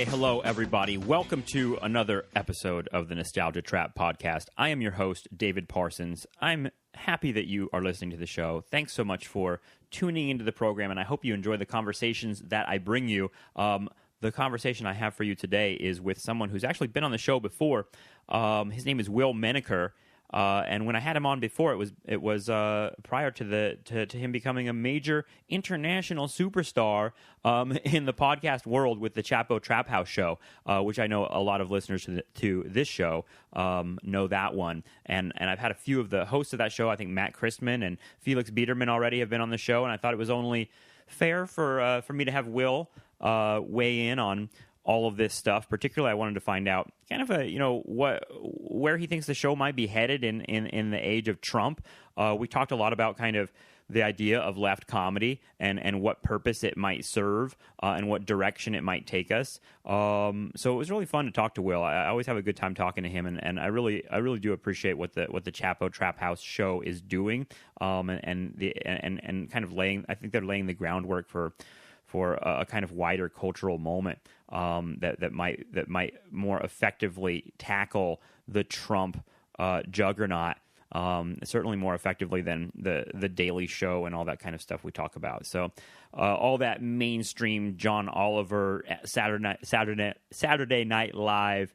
Hey, hello, everybody. Welcome to another episode of the Nostalgia Trap podcast. I am your host, David Parsons. I'm happy that you are listening to the show. Thanks so much for tuning into the program, and I hope you enjoy the conversations that I bring you. The conversation I have for you today is with someone who's actually been on the show before. His name is Will Menaker. And when I had him on before, it was prior to him becoming a major international superstar in the podcast world with the Chapo Trap House show, which I know a lot of listeners to this show know that one. And I've had a few of the hosts of that show. I think Matt Christman and Felix Biederman already have been on the show, and I thought it was only fair for me to have Will weigh in on all of this stuff. Particularly, I wanted to find out kind of where he thinks the show might be headed in the age of Trump. We talked a lot about kind of the idea of left comedy and what purpose it might serve and what direction it might take us. So it was really fun to talk to Will. I always have a good time talking to him, and I really do appreciate what the Chapo Trap House show is doing, and kind of laying. I think they're laying the groundwork for a kind of wider cultural moment that might more effectively tackle the Trump juggernaut, certainly more effectively than the Daily Show and all that kind of stuff we talk about. So all that mainstream John Oliver Saturday Night Live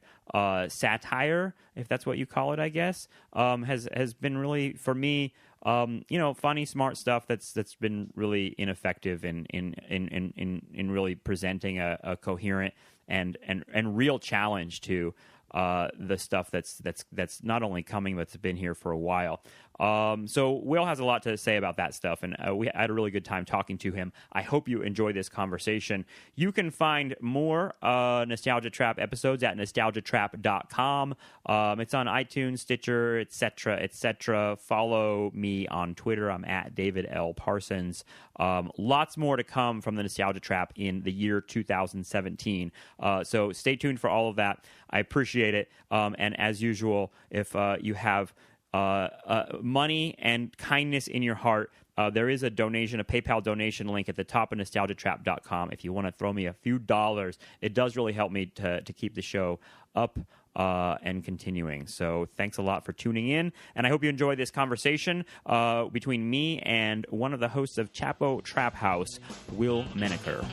satire, if that's what you call it, I guess, has been really, for me, funny, smart stuff that's been really ineffective in really presenting a coherent and real challenge to the stuff that's not only coming but's been here for a while. So Will has a lot to say about that stuff, and we had a really good time talking to him. I hope you enjoy this conversation. You can find more Nostalgia Trap episodes at nostalgiatrap.com. It's on iTunes, Stitcher, etc. Follow me on Twitter. I'm at David L. Parsons. Lots more to come from the Nostalgia Trap in the year 2017. So stay tuned for all of that. I appreciate it. And as usual, if you have money and kindness in your heart, there is a PayPal donation link at the top of nostalgiatrap.com. If you want to throw me a few dollars, it does really help me to keep the show up and continuing. So thanks a lot for tuning in, and I hope you enjoy this conversation between me and one of the hosts of Chapo Trap House, Will Menaker.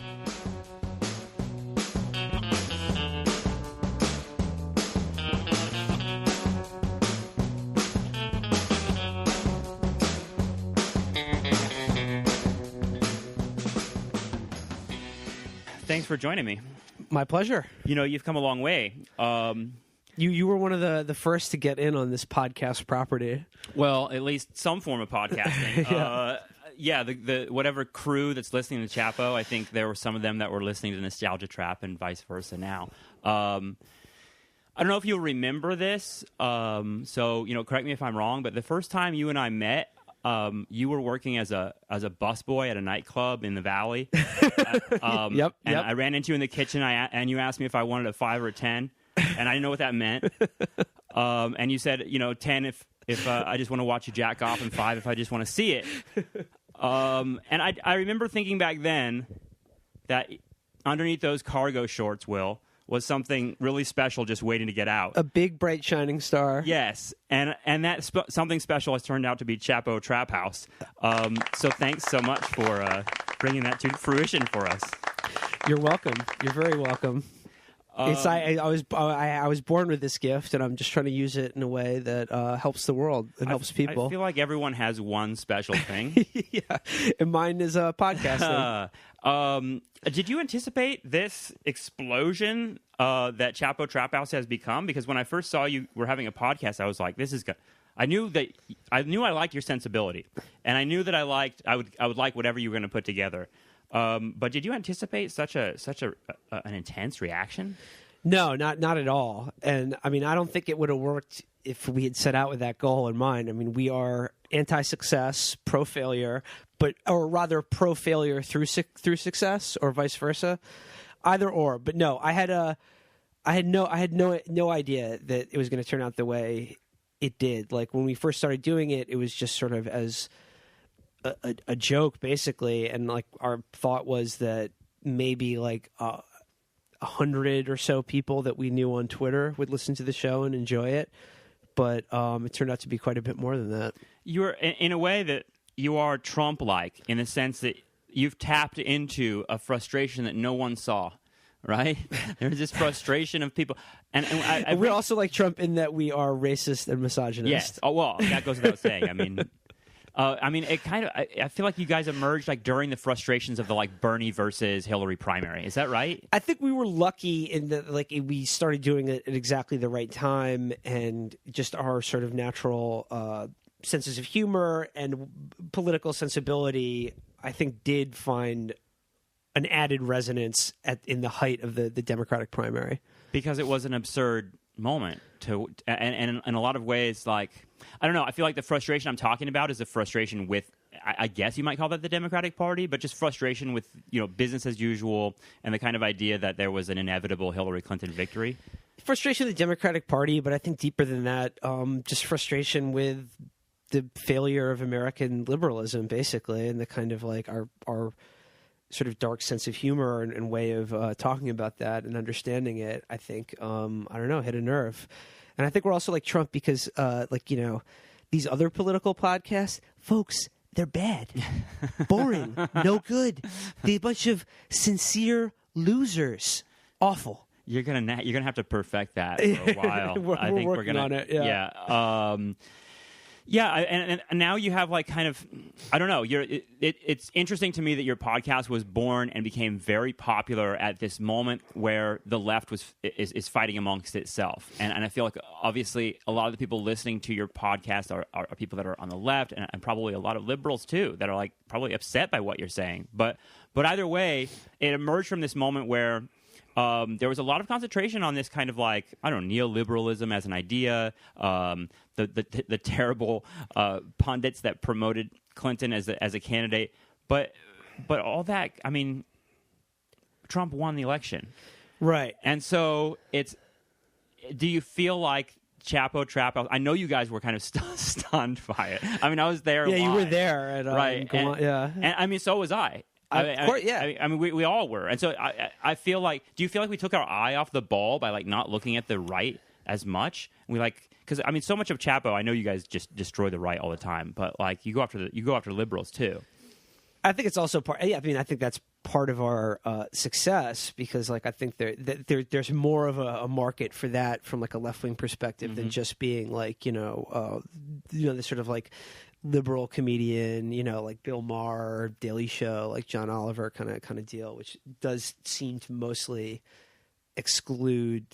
Thanks for joining me. My pleasure. You've come a long way. You were one of the first to get in on this podcast property. Well, at least some form of podcasting. The whatever crew that's listening to Chapo, I think there were some of them that were listening to Nostalgia Trap and vice versa now. I don't know if you'll remember this, so correct me if I'm wrong, but the first time you and I met, you were working as a busboy at a nightclub in the Valley. Yep. I ran into you in the kitchen, and you asked me if I wanted a 5 or a 10, and I didn't know what that meant. And you said, 10 if I just want to watch you jack off, and 5 if I just want to see it. And I remember thinking back then that underneath those cargo shorts, Will, was something really special just waiting to get out. A big, bright, shining star. Yes, and that something special has turned out to be Chapo Trap House. So thanks so much for bringing that to fruition for us. You're welcome. You're very welcome. I was born with this gift, and I'm just trying to use it in a way that helps the world and helps people. I feel like everyone has one special thing. Yeah, and mine is podcasting. Did you anticipate this explosion that Chapo Trap House has become? Because when I first saw you were having a podcast, I was like, "This is good." I knew I liked your sensibility, and I knew that I would like whatever you were going to put together. But did you anticipate such an intense reaction? No, not at all. And I mean, I don't think it would have worked if we had set out with that goal in mind. I mean, we are anti-success, pro-failure, or rather pro-failure through success, or vice versa, either or. But no, I had no idea that it was going to turn out the way it did. Like when we first started doing it, it was just sort of as a joke, basically, and like our thought was that maybe like 100 or so people that we knew on Twitter would listen to the show and enjoy it. But it turned out to be quite a bit more than that. You're in a way that you are Trump-like in the sense that you've tapped into a frustration that no one saw, right? There's this frustration of people. And we're also like Trump in that we are racist and misogynist. Yes. Oh, well, that goes without saying. I mean, it kind of. I feel like you guys emerged like during the frustrations of the like Bernie versus Hillary primary. Is that right? I think we were lucky in that like we started doing it at exactly the right time, and just our sort of natural senses of humor and political sensibility, I think, did find an added resonance in the height of the Democratic primary, because it was an absurd moment and in a lot of ways, like, I don't know, I feel like the frustration I'm talking about is the frustration with, I guess you might call that the Democratic Party, but just frustration with, business as usual and the kind of idea that there was an inevitable Hillary Clinton victory. Frustration with the Democratic Party, but I think deeper than that, just frustration with the failure of American liberalism, basically, and the kind of like our sort of dark sense of humor and way of talking about that and understanding it, I think, I don't know, hit a nerve. And I think we're also like Trump because, these other political podcasts, folks, they're bad, boring, no good. They're a bunch of sincere losers. Awful. You're gonna have to perfect that for a while. I think we're gonna on it. Yeah. Yeah, and now you have like kind of, I don't know. It's interesting to me that your podcast was born and became very popular at this moment where the left is fighting amongst itself, and I feel like obviously a lot of the people listening to your podcast are people that are on the left, and probably a lot of liberals too that are like probably upset by what you're saying. But either way, it emerged from this moment where there was a lot of concentration on this kind of like, I don't know, neoliberalism as an idea, the terrible pundits that promoted Clinton as a candidate, but all that, I mean, Trump won the election, right? And so do you feel like Chapo Trap House? I know you guys were kind of stunned by it. I mean, I was there. Yeah, live. you were there, right? And I mean, so was I. Of course, yeah. I mean, we all were, and so I feel like. Do you feel like we took our eye off the ball by like not looking at the right as much? And because I mean, so much of Chapo. I know you guys just destroy the right all the time, but like you go after liberals too. I think it's also part. Yeah, I mean, I think that's part of our success because, like, I think there's more of a market for that from like a left wing perspective than just being like the sort of like liberal comedian, like Bill Maher, Daily Show, like John Oliver kind of deal, which does seem to mostly exclude,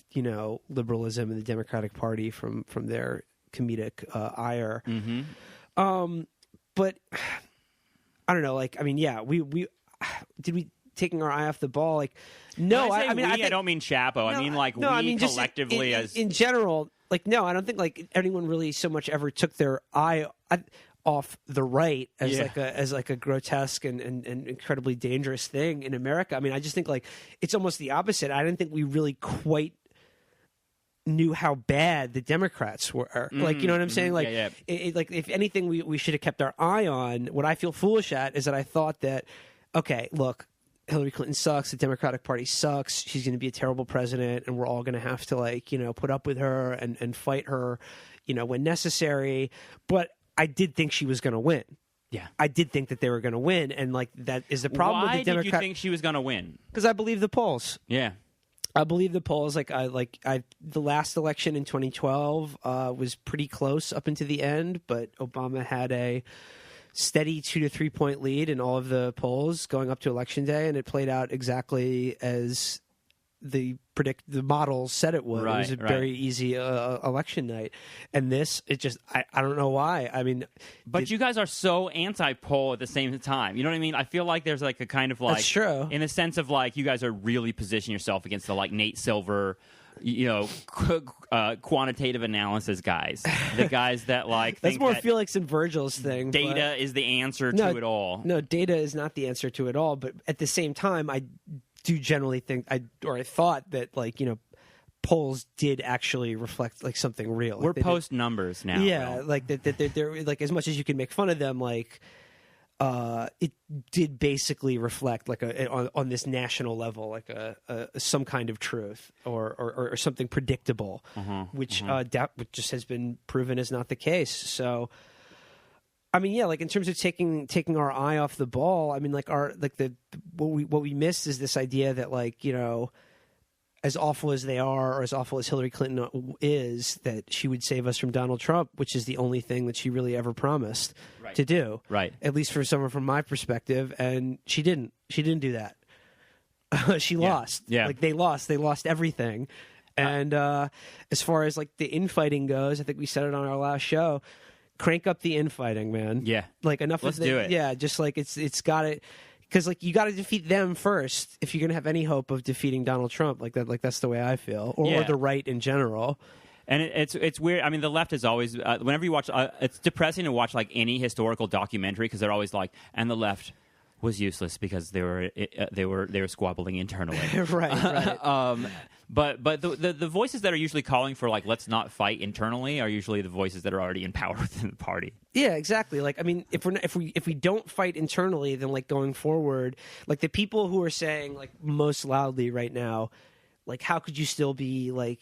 liberalism and the Democratic Party from their comedic ire. Mm-hmm. But I don't know, like, I mean, yeah, we taking our eye off the ball, like, no, I mean, I don't mean Chapo. No, I mean like collectively just in general, like, no, I don't think like anyone really so much ever took their eye off the right as like a grotesque and incredibly dangerous thing in America. I mean, I just think like it's almost the opposite. I didn't think we really quite knew how bad the Democrats were. Like, you know what I'm saying? Like, like if anything, we should have kept our eye on. What I feel foolish at is that I thought that, okay, look, Hillary Clinton sucks. The Democratic Party sucks. She's going to be a terrible president, and we're all going to have to like, put up with her and fight her, when necessary. But I did think she was going to win. Yeah, I did think that they were going to win, and like that is the problem with the Democrat. Why did you think she was going to win? Because I believe the polls. Yeah. I believe the polls. The last election in 2012 was pretty close up into the end, but Obama had a steady 2 to 3 point lead in all of the polls going up to election day, and it played out exactly as the models said it would. It was a very easy election night, and I don't know why. I mean, but you guys are so anti-poll at the same time. You know what I mean? I feel like there's like a kind of like, that's true, in the sense of like you guys are really positioning yourself against the like Nate Silver, quantitative analysis guys, the guys that like that's think more that Felix and Virgil's thing. Data is the answer to it all. No, data is not the answer to it all. But at the same time, I do generally think I thought that like polls did actually reflect like something real. We're post numbers now. Yeah, like that they're like, as much as you can make fun of them, like it did basically reflect like on this national level, like some kind of truth or something predictable, which just has been proven is not the case. So, I mean, yeah, like in terms of taking our eye off the ball, I mean, like what we missed is this idea that, like, you know, as awful as they are, or as awful as Hillary Clinton is, that she would save us from Donald Trump, which is the only thing that she really ever promised to do. Right. At least for someone from my perspective. And she didn't. She didn't do that. She lost. Yeah. Like, they lost. They lost everything. And as far as, like, the infighting goes, I think we said it on our last show, crank up the infighting, man. Yeah. Like, enough Let's of do it. Yeah, just like it's got it. Because, like, you got to defeat them first if you're going to have any hope of defeating Donald Trump. Like that, like that's the way I feel, or the right in general. And it's weird. I mean, the left is always whenever you watch, it's depressing to watch like any historical documentary, because they're always like, and the left was useless because they were squabbling internally. Right. But the voices that are usually calling for, like, let's not fight internally are usually the voices that are already in power within the party. Yeah, exactly. Like, I mean, if we don't fight internally, then, like, going forward, like, the people who are saying, like, most loudly right now, like, how could you still be, like,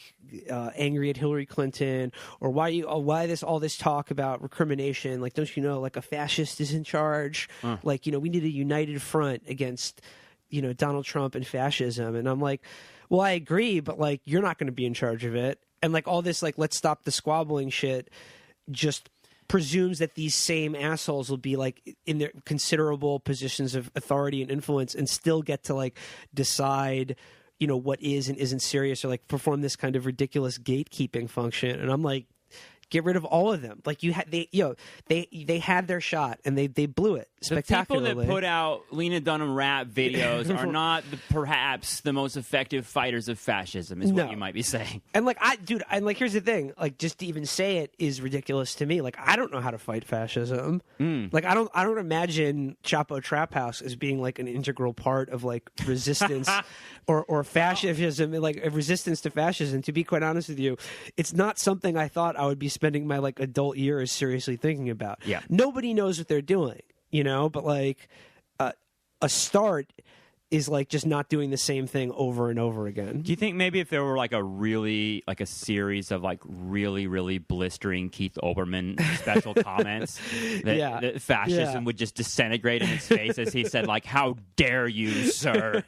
angry at Hillary Clinton, or why all this talk about recrimination? Like, don't you know, like, a fascist is in charge? Like, you know, we need a united front against, you know, Donald Trump and fascism. And I'm like, well, I agree, but, like, you're not going to be in charge of it. And, like, all this, like, let's stop the squabbling shit just presumes that these same assholes will be, like, in their considerable positions of authority and influence and still get to, like, decide, you know, what is and isn't serious, or, like, perform this kind of ridiculous gatekeeping function. And I'm like, get rid of all of them. Like, they had their shot and they blew it spectacularly. The people that put out Lena Dunham rap videos are not perhaps the most effective fighters of fascism, is what you might be saying. And, like, here's the thing. Like, just to even say it is ridiculous to me. Like, I don't know how to fight fascism. Like, I don't imagine Chapo Trap House as being, like, an integral part of, like, resistance or fascism, like, resistance to fascism. To be quite honest with you, it's not something I thought I would be spending my, like, adult years seriously thinking about. Yeah. Nobody knows what they're doing, you know, but, like, a start is, like, just not doing the same thing over and over again. Do you think maybe if there were, like, a series of, like, really, really blistering Keith Olbermann special comments that fascism would just disintegrate in his face as he said, like, how dare you, sir?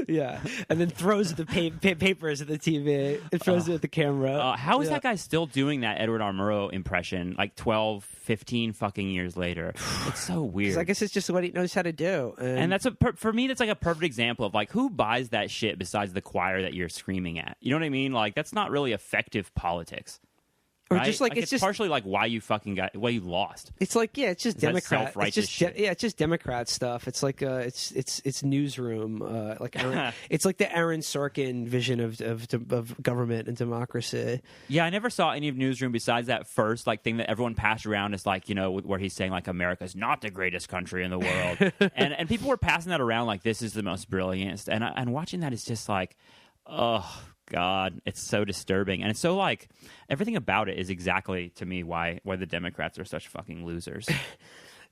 Yeah. And then throws the papers at the TV. It throws it at the camera. How is that guy still doing that Edward R. Murrow impression, like, 12, 15 fucking years later? It's so weird. I guess it's just what he knows how to do. And that's for me, that's like a perfect example of, like, who buys that shit besides the choir that you're screaming at? You know what I mean? Like, that's not really effective politics. Or right? Just like it's just partially like why you lost. It's like, yeah, it's just Democrat. It's just Democrat stuff. It's like it's newsroom. It's like the Aaron Sorkin vision of government and democracy. Yeah, I never saw any of Newsroom besides that first, like, thing that everyone passed around as, like, you know, where he's saying, like, America's not the greatest country in the world, and people were passing that around like this is the most brilliant. And watching that is just like, oh God, it's so disturbing. And it's so, like, everything about it is exactly, to me, why the Democrats are such fucking losers.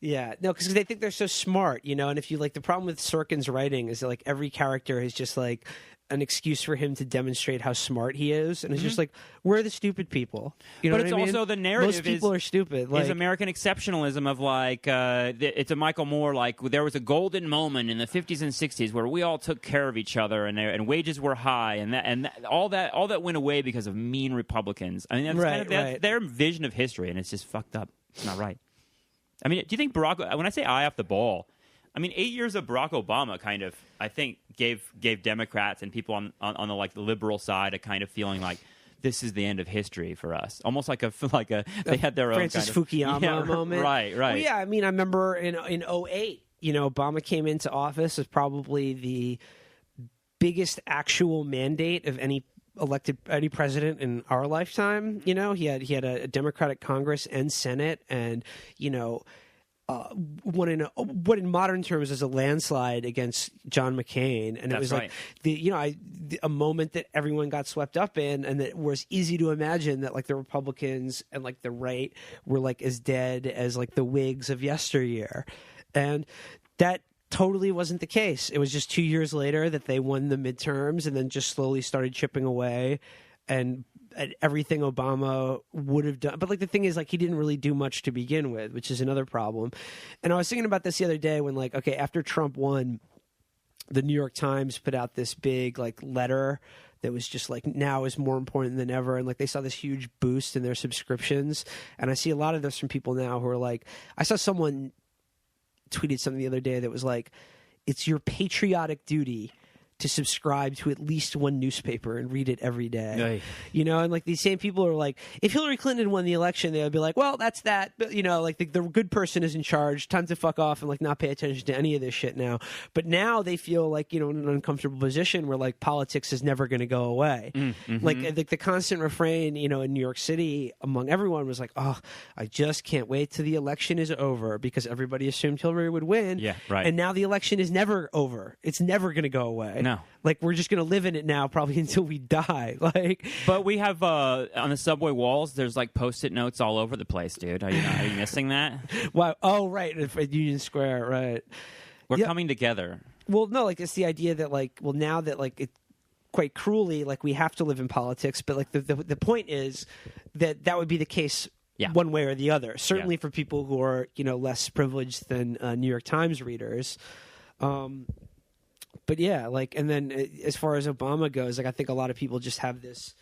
Yeah, no, because they think they're so smart, you know. And if you, like, the problem with Sorkin's writing is that, like, every character is just, like, an excuse for him to demonstrate how smart he is, and it's just like, we're the stupid people. You know, but it's also the narrative. Most people are stupid. Is American exceptionalism of, like, it's a Michael Moore, like, there was a golden moment in the 50s and 60s where we all took care of each other, and wages were high, and all that went away because of mean Republicans. I mean, that's their vision of history, and it's just fucked up. It's not right. I mean, do you think when I say eye off the ball, I mean, 8 years of Barack Obama kind of, I think, gave Democrats and people on the, like, the liberal side a kind of feeling like this is the end of history for us. Almost like they had their Francis own kind of Fukuyama moment. Right. Well, yeah, I mean, I remember in 2008, you know, Obama came into office as probably the biggest actual mandate of any president in our lifetime. You know, he had a Democratic Congress and Senate, and, you know, what in modern terms is a landslide against John McCain, and it was like a moment that everyone got swept up in, and that was easy to imagine that, like, the Republicans and, like, the right were, like, as dead as, like, the Whigs of yesteryear. And that totally wasn't the case. It was just 2 years later that they won the midterms and then just slowly started chipping away and everything Obama would have done. But like the thing is, like, he didn't really do much to begin with, which is another problem. And I was thinking about this the other day when, like, okay, after Trump won, the New York Times put out this big like letter that was just like, now is more important than ever. And like they saw this huge boost in their subscriptions. And I see a lot of this from people now who are like, I saw someone tweeted something the other day that was like, it's your patriotic duty to subscribe to at least one newspaper and read it every day. Aye. You know, and like these same people are like, if Hillary Clinton won the election, they would be like, well, that's that. But, you know, like the good person is in charge, time to fuck off and like not pay attention to any of this shit now. But now they feel like, you know, in an uncomfortable position where like politics is never going to go away. Like the constant refrain, you know, in New York City among everyone was like, oh, I just can't wait till the election is over, because everybody assumed Hillary would win. Yeah, right. And now the election is never over. It's never going to go away. No. Like, we're just going to live in it now probably until we die. Like, But we have on the subway walls, there's like Post-it notes all over the place, dude. Are you missing that? wow. Oh, right. At Union Square, right. We're Yeah. coming together. Well, no, like, it's the idea that, like, well, now that, like, it quite cruelly, like, we have to live in politics, but, like, the point is that that would be the case one way or the other. Certainly for people who are, you know, less privileged than New York Times readers. But yeah, like, and then as far as Obama goes, like, I think a lot of people just had this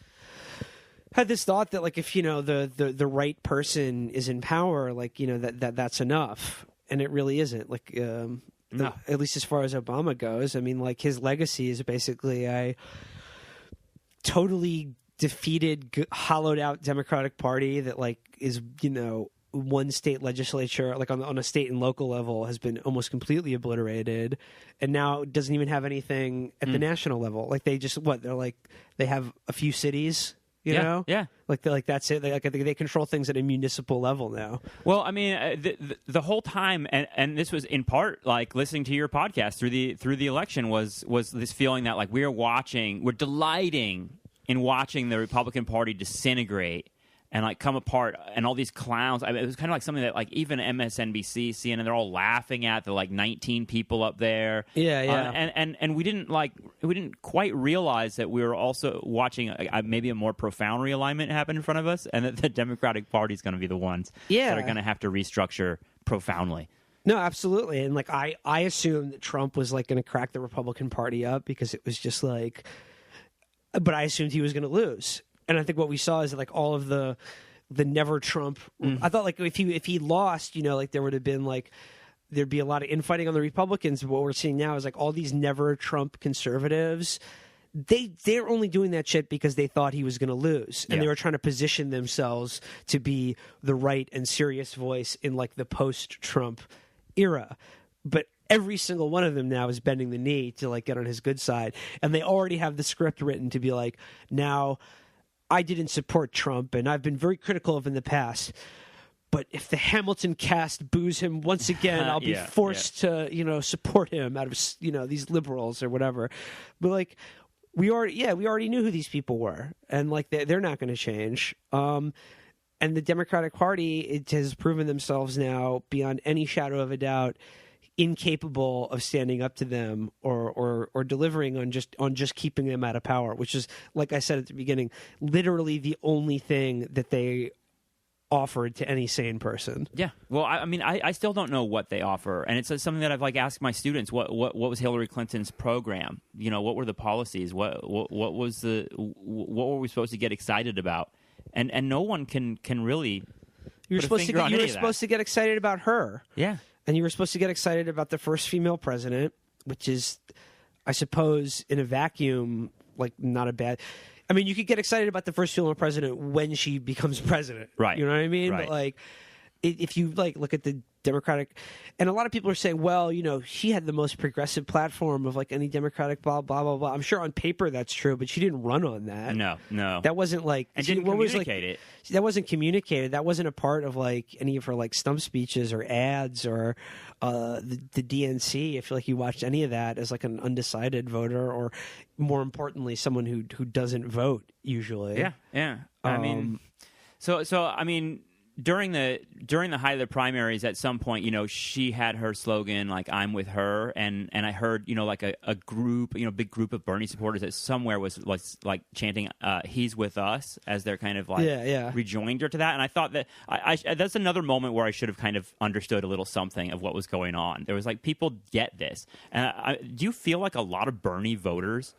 thought that, like, if, you know, the right person is in power, like, you know, that's enough, and it really isn't. Like, No. at least as far as Obama goes, I mean, like, his legacy is basically a totally defeated, hollowed out Democratic Party that, like, is, you know, one state legislature, like on a state and local level, has been almost completely obliterated, and now doesn't even have anything at the national level. Like, they just they're like, they have a few cities, you know, like that's it. They control things at a municipal level now. Well, I mean, the whole time, and this was in part like listening to your podcast through the election was this feeling that, like, we're delighting in watching the Republican Party disintegrate and, like, come apart, and all these clowns. I mean, it was kind of like something that, like, even MSNBC, CNN, they're all laughing at the, like, 19 people up there. Yeah. And we didn't quite realize that we were also watching maybe a more profound realignment happen in front of us, and that the Democratic Party is going to be the ones that are going to have to restructure profoundly. No, absolutely. And, like, I assumed that Trump was, like, going to crack the Republican Party up, because it was just like, but I assumed he was going to lose. And I think what we saw is that, like, all of the never Trump. I thought, like, if he lost, you know, like, there would have been, like, there'd be a lot of infighting on the Republicans. But what we're seeing now is, like, all these never Trump conservatives, they're only doing that shit because they thought he was going to lose, and they were trying to position themselves to be the right and serious voice in, like, the post-Trump era. But every single one of them now is bending the knee to, like, get on his good side, and they already have the script written to be like, now, I didn't support Trump, and I've been very critical of him in the past, but if the Hamilton cast boos him once again, I'll be forced to, you know, support him out of, you know, these liberals or whatever. But, like, we already knew who these people were, and, like, they're not going to change. And the Democratic Party, it has proven themselves now beyond any shadow of a doubt incapable of standing up to them or delivering on just keeping them out of power, which is, like I said at the beginning, literally the only thing that they offered to any sane person. Yeah. Well, I mean, I still don't know what they offer, and it's something that I've, like, asked my students. What was Hillary Clinton's program? You know, what were the policies? What were we supposed to get excited about? And no one can really. You were supposed to get excited about her. Yeah. And you were supposed to get excited about the first female president, which is, I suppose, in a vacuum, like, not a bad. I mean, you could get excited about the first female president when she becomes president. Right. You know what I mean? Right. But, like, if you, like, look at the Democratic, and a lot of people are saying, well, you know, she had the most progressive platform of, like, any Democratic blah blah blah blah. I'm sure on paper that's true, but she didn't run on that. No. That wasn't, like, and didn't communicate it. That wasn't communicated. That wasn't a part of, like, any of her, like, stump speeches or ads or the DNC. I feel like you watched any of that as, like, an undecided voter, or more importantly, someone who doesn't vote usually. Yeah. I mean, so I mean, during the height of the primaries, at some point, she had her slogan like "I'm with her," and I heard like a group, big group of Bernie supporters that somewhere was like chanting "He's with us" as their kind of like rejoinder to that. And I thought that I that's another moment where I should have kind of understood a little something of what was going on. There was like, people get this. And do you feel like a lot of Bernie voters,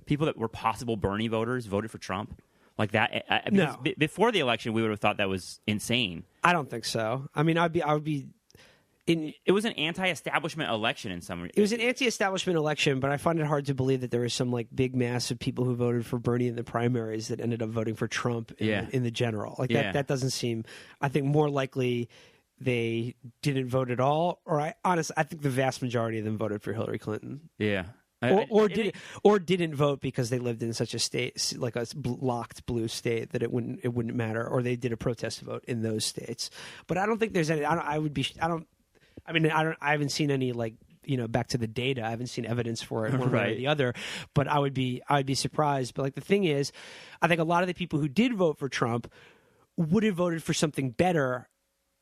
people that were possible Bernie voters, voted for Trump? Like that? No. Before the election, we would have thought that was insane. I don't think so. I mean, I would be. It was an anti-establishment election in some. It was an anti-establishment election, but I find it hard to believe that there was some like big mass of people who voted for Bernie in the primaries that ended up voting for Trump in the general. Like that doesn't seem. I think more likely they didn't vote at all, or I think the vast majority of them voted for Hillary Clinton. Yeah. Or didn't vote because they lived in such a state, like a locked blue state, that it wouldn't matter, or they did a protest vote in those states. But I don't think there's any. I haven't seen any, like, back to the data. I haven't seen evidence for it one way or the other. But I would be surprised. But like, the thing is, I think a lot of the people who did vote for Trump would have voted for something better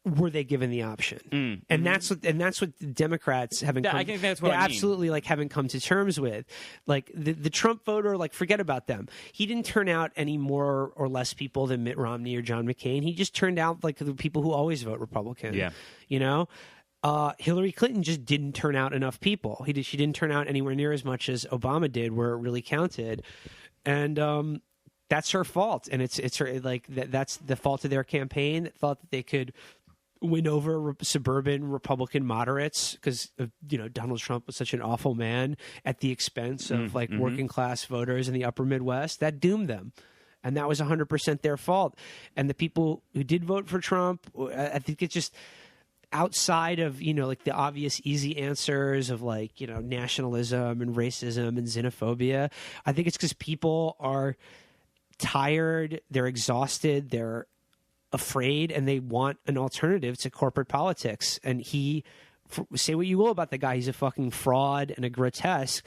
were they given the option. And that's what the Democrats haven't come, I think that's what I mean. absolutely like haven't come to terms with. Like the Trump voter, like, forget about them. He didn't turn out any more or less people than Mitt Romney or John McCain. He just turned out like the people who always vote Republican. Yeah. Hillary Clinton just didn't turn out enough people. She didn't turn out anywhere near as much as Obama did, where it really counted. And that's her fault. And it's her, like, that's the fault of their campaign that thought that they could win over suburban Republican moderates because Donald Trump was such an awful man at the expense of working class voters in the upper Midwest. That doomed them, and that was 100% their fault. And the people who did vote for Trump, I think it's just outside of like the obvious easy answers of like nationalism and racism and xenophobia. I think it's because people are tired, they're exhausted, they're afraid, and they want an alternative to corporate politics. And say what you will about the guy, he's a fucking fraud and a grotesque,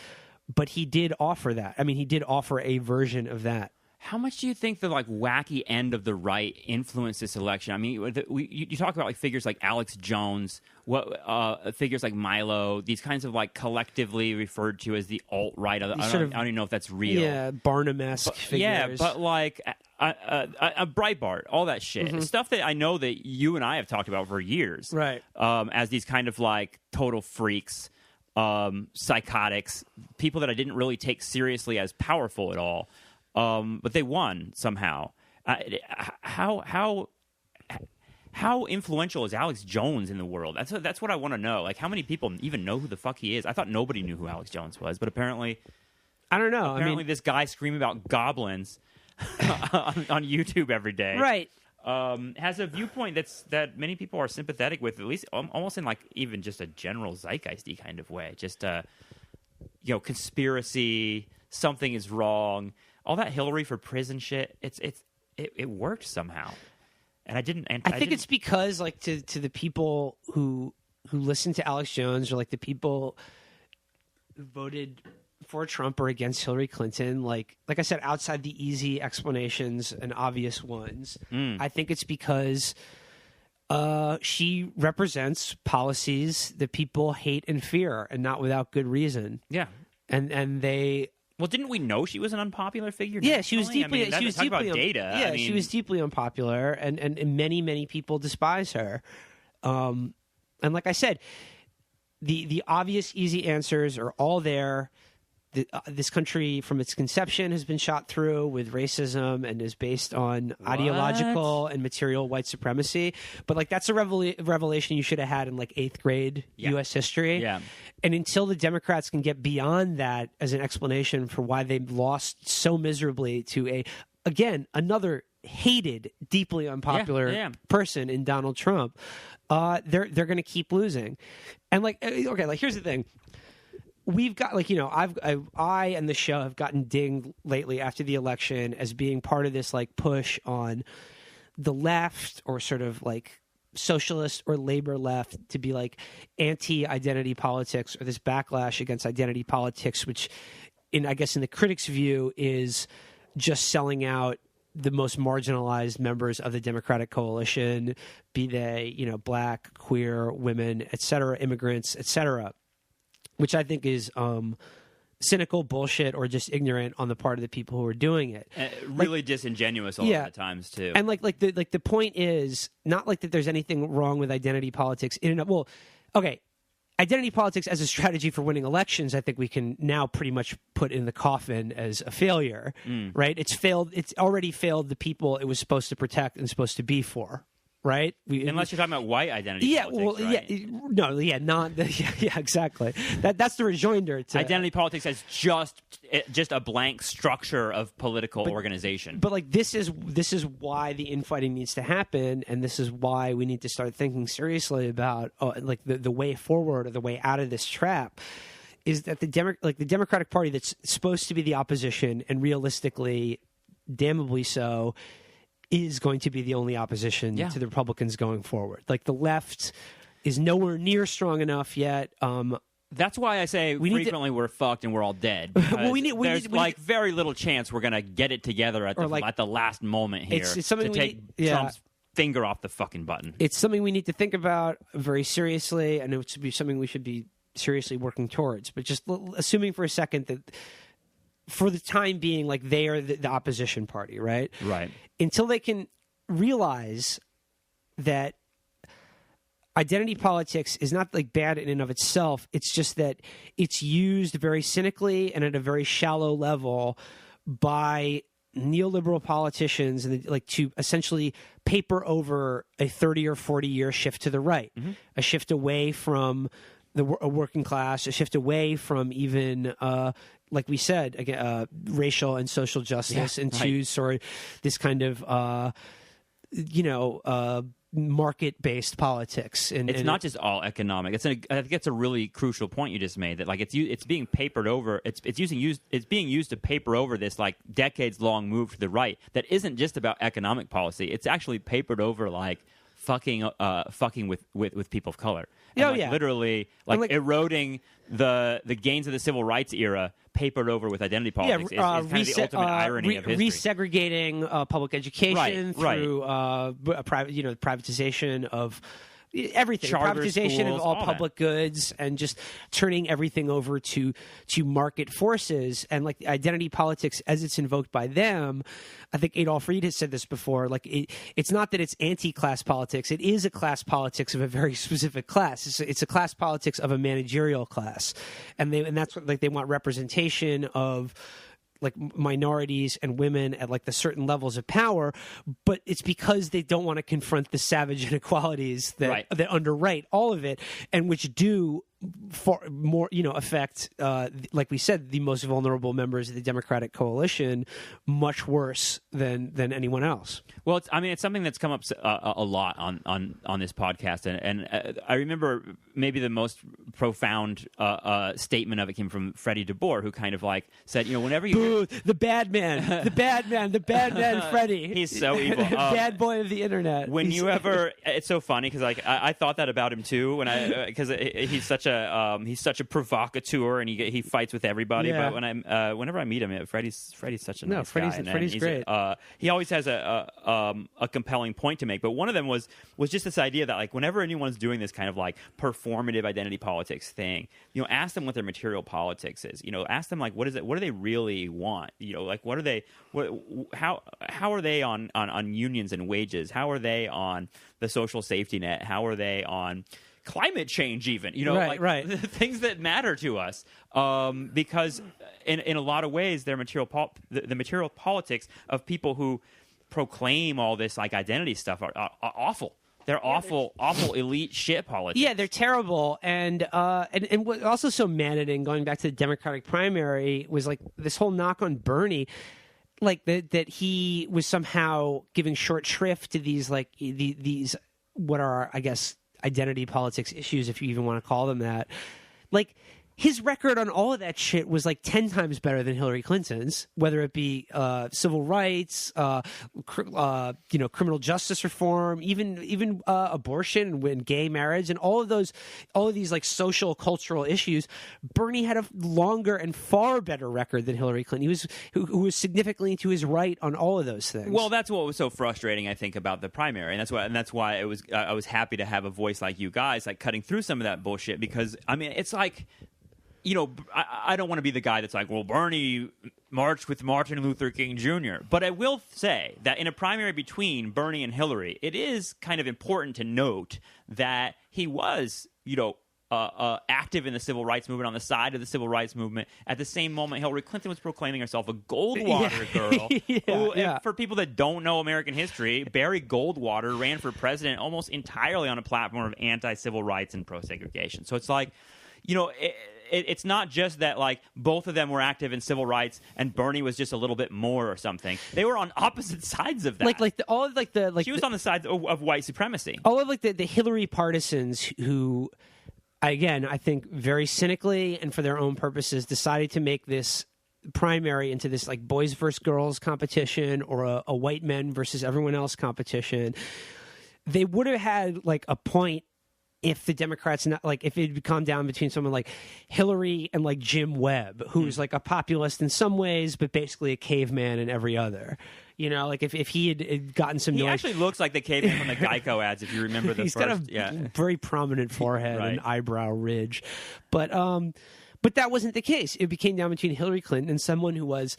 but he did offer that. I mean, he did offer a version of that. How much do you think the like wacky end of the right influenced this election? I mean, you talk about like figures like Alex Jones, figures like Milo, these kinds of like collectively referred to as the alt-right. I don't even know if that's real. Yeah, Barnum-esque figures. Yeah, but like a Breitbart, all that shit. Stuff that I know that you and I have talked about for years. Right. As these kind of like total freaks, psychotics, people that I didn't really take seriously as powerful at all. But they won somehow. How influential is Alex Jones in the world? That's what I want to know. Like, how many people even know who the fuck he is? I thought nobody knew who Alex Jones was, but apparently, I don't know. Apparently, this guy screaming about goblins on YouTube every day, right? Has a viewpoint that many people are sympathetic with, at least almost in like even just a general zeitgeisty kind of way. Just conspiracy. Something is wrong. All that Hillary for prison shit, it worked somehow, and I think it's because like to the people who listen to Alex Jones, or like the people who voted for Trump or against Hillary Clinton, like I said, outside the easy explanations and obvious ones, I think it's because she represents policies that people hate and fear, and not without good reason. Yeah, and they. Well, didn't we know she was an unpopopular figure? Yeah, she was deeply. She was deeply about data. Yeah, she was deeply unpopular, and many people despise her. And like I said, the obvious, easy answers are all there. This country, from its conception, has been shot through with racism and is based on ideological and material white supremacy. But like, that's a revelation you should have had in like 8th grade U.S. history. Yeah. And until the Democrats can get beyond that as an explanation for why they lost so miserably to another hated, deeply unpopular person in Donald Trump, they're going to keep losing. And like, okay, like, here's the thing. We've got I and the show have gotten dinged lately after the election as being part of this like push on the left, or sort of like socialist or labor left, to be like anti-identity politics, or this backlash against identity politics, which I guess in the critics' view is just selling out the most marginalized members of the Democratic coalition, be they, black, queer, women, et cetera, immigrants, et cetera, which I think is cynical bullshit or just ignorant on the part of the people who are doing it. Really disingenuous a lot of the times too. And the point is not like that there's anything wrong with identity politics in and of, well, okay, identity politics as a strategy for winning elections, I think we can now pretty much put in the coffin as a failure, right? It's failed. It's already failed the people it was supposed to protect and supposed to be for. Right? Unless you're talking about white identity politics, right? Yeah, exactly. That's the rejoinder to identity politics as just a blank structure of political organization. But this is why the infighting needs to happen, and this is why we need to start thinking seriously about the way forward or the way out of this trap. Is that the Democratic Party that's supposed to be the opposition and realistically, damnably so, is going to be the only opposition to the Republicans going forward. The left is nowhere near strong enough yet. That's why I say we're fucked and we're all dead. Well, there's very little chance we're going to get it together at the last moment here it's something to take Trump's finger off the fucking button. It's something we need to think about very seriously, and it should be something we should be seriously working towards. But just assuming for a second that for the time being, they are the opposition party, right? Right. Until they can realize that identity politics is not bad in and of itself. It's just that it's used very cynically and at a very shallow level by neoliberal politicians and to essentially paper over a 30 or 40 year shift to the right, a shift away from a working class, a shift away from even like we said, again, racial and social justice into sort of this kind of, market-based politics. And it's not just all economic. I think it's a really crucial point you just made. That it's being papered over. It's being used to paper over this decades-long move to the right that isn't just about economic policy. It's actually papered over fucking with people of color. And literally eroding the gains of the civil rights era, papered over with identity politics is kind of the ultimate irony of history. Resegregating public education through privatization of everything, charter privatization schools, of all public goods, and just turning everything over to market forces. And identity politics, as it's invoked by them, I think Adolf Reed has said this before. It's not that it's anti-class politics; it is a class politics of a very specific class. It's a class politics of a managerial class, and that's what they want representation of minorities and women at the certain levels of power, but it's because they don't want to confront the savage inequalities that underwrite all of it, and which do far more affect like we said, the most vulnerable members of the Democratic coalition much worse than anyone else. Well, it's something that's come up a lot on this podcast, and I remember maybe the most profound statement of it came from Freddie DeBoer, who kind of said, whenever you Boo, the bad man, the bad man, Freddie. He's so evil, bad boy of the internet. It's so funny because I thought that about him too, because he's such a provocateur and he fights with everybody. Yeah. But whenever I meet him, Freddie's such a nice guy. Freddie's great. He always has a compelling point to make. But one of them was just this idea that whenever anyone's doing this kind of performative identity politics thing, ask them what their material politics is. Ask them what is it? What do they really want? What are they? How are they on unions and wages? How are they on the social safety net? How are they on climate change even, right. things that matter to us, because in a lot of ways their the material politics of people who proclaim all this identity stuff are awful. They're awful elite shit politics. Yeah, they're terrible. And what also so maddening, going back to the Democratic primary, was this whole knock on Bernie, that he was somehow giving short shrift to these these what are, I guess, identity politics issues, if you even want to call them that. his record on all of that shit was like 10 times better than Hillary Clinton's, whether it be civil rights, criminal justice reform, even abortion and gay marriage, and all of these like social cultural issues. Bernie had a longer and far better record than Hillary Clinton. Who was significantly to his right on all of those things. Well, that's what was so frustrating, I think, about the primary, and that's why it was. I was happy to have a voice like you guys, like cutting through some of that bullshit, because I mean, it's like, I don't want to be the guy that's like, well, Bernie marched with Martin Luther King Jr. But I will say that in a primary between Bernie and Hillary, it is kind of important to note that he was, active in the civil rights movement, on the side of the civil rights movement. At the same moment, Hillary Clinton was proclaiming herself a Goldwater girl. Who, for people that don't know American history, Barry Goldwater ran for president almost entirely on a platform of anti-civil rights and pro-segregation. So it's like, it's not just that like both of them were active in civil rights and Bernie was just a little bit more or something. They were on opposite sides of that. She was on the side of white supremacy. All of like the Hillary partisans who, again, I think very cynically and for their own purposes, decided to make this primary into this like boys versus girls competition or a white men versus everyone else competition. They would have had like a point if the Democrats, not like if it had come down between someone like Hillary and like Jim Webb, who's like a populist in some ways, but basically a caveman in every other. Like if he had gotten some noise. He actually looks like the caveman from the Geico ads, if you remember the He's first. He's got a very prominent forehead Right. and eyebrow ridge. But that wasn't the case. It became down between Hillary Clinton and someone who was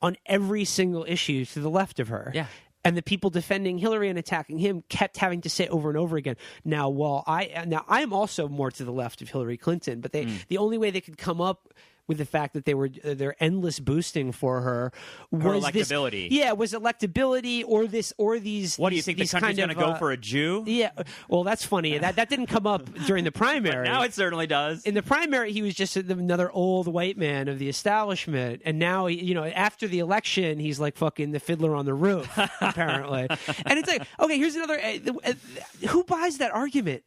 on every single issue to the left of her. Yeah. And the people defending Hillary and attacking him kept having to say over and over again, now I am also more to the left of Hillary Clinton, but the only way they could come up with the fact that they're endless boosting for her was electability. Was electability or these. What do you think, the country's going to go for a Jew? Yeah, well, that's funny. That didn't come up during the primary. But now it certainly does. In the primary, he was just another old white man of the establishment, and now after the election, he's like fucking the Fiddler on the Roof, apparently. And it's like, okay, here's another. Who buys that argument?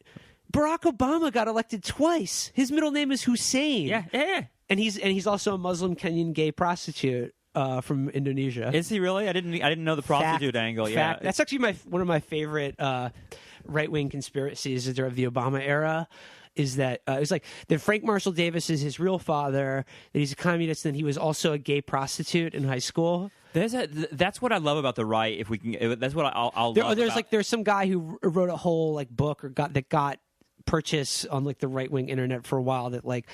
Barack Obama got elected twice. His middle name is Hussein. Yeah. And he's also a Muslim Kenyan gay prostitute from Indonesia. Is he really? I didn't know the prostitute angle. Yeah, that's actually one of my favorite right wing conspiracies of the Obama era. Is that it was like that Frank Marshall Davis is his real father, that he's a communist, and he was also a gay prostitute in high school. That's what I love about the right. If we can, that's what I'll love. There's some guy who wrote a whole like book or got purchase on like the right wing internet for a while that like.